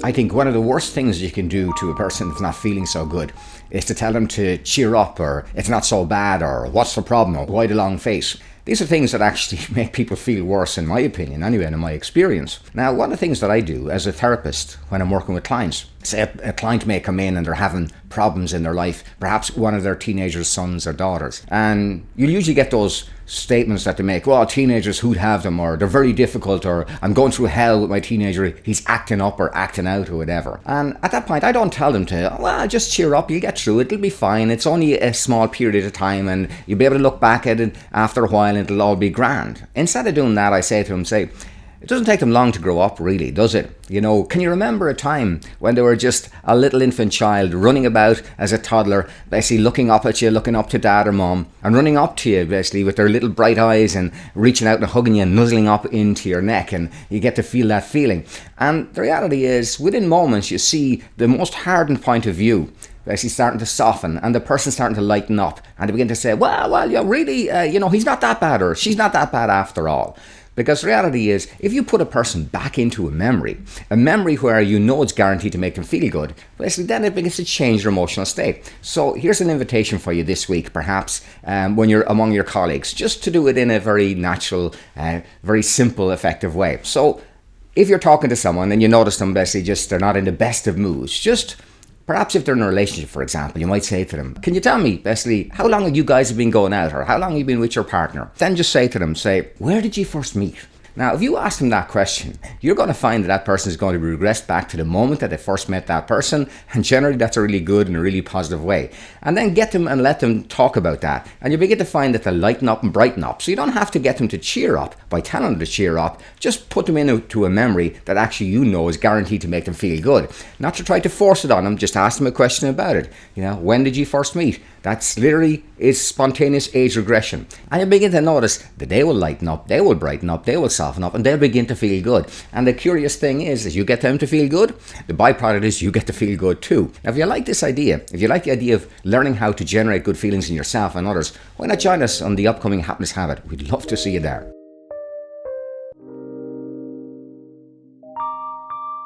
I think one of the worst things you can do to a person that's not feeling so good is to tell them to cheer up, or it's not so bad, or what's the problem, or why the long face. These are things that actually make people feel worse, in my opinion, anyway, and in my experience. Now, one of the things that I do as a therapist when I'm working with clients, say a client may come in and they're having problems in their life, perhaps one of their teenagers' sons or daughters, and you'll usually get those statements that they make, well, teenagers, who'd have them, or they're very difficult, or I'm going through hell with my teenager, he's acting up or acting out or whatever. And at that point, I don't tell them to, well, just cheer up, you'll get through it, it'll be fine, it's only a small period of time and you'll be able to look back at it after a while and it'll all be grand. Instead of doing that, I say to them, it doesn't take them long to grow up, really, does it? You know, can you remember a time when they were just a little infant child running about as a toddler, basically looking up at you, looking up to dad or mom, and running up to you, basically, with their little bright eyes and reaching out and hugging you and nuzzling up into your neck, and you get to feel that feeling. And the reality is, within moments, you see the most hardened point of view basically starting to soften, and the person starting to lighten up, and they begin to say, well, yeah, really, he's not that bad, or she's not that bad after all. Because the reality is, if you put a person back into a memory where you know it's guaranteed to make them feel good, basically then it begins to change their emotional state. So here's an invitation for you this week, perhaps, when you're among your colleagues, just to do it in a very natural, very simple, effective way. So if you're talking to someone and you notice them basically they're not in the best of moods, just perhaps if they're in a relationship, for example, you might say to them, can you tell me, basically, how long have you guys been going out, or how long have you been with your partner? Then just say to them, where did you first meet? Now, if you ask them that question, you're going to find that person is going to be regressed back to the moment that they first met that person, and generally that's a really good and a really positive way. And then get them and let them talk about that, and you begin to find that they lighten up and brighten up. So you don't have to get them to cheer up by telling them to cheer up, just put them into a memory that actually you know is guaranteed to make them feel good. Not to try to force it on them, just ask them a question about it. When did you first meet? That's literally is spontaneous age regression. And you begin to notice that they will lighten up, they will brighten up, they will soften up, and they'll begin to feel good. And the curious thing is, as you get them to feel good, the byproduct is you get to feel good too. Now, if you like this idea, if you like the idea of learning how to generate good feelings in yourself and others, why not join us on the upcoming Happiness Habit? We'd love to see you there.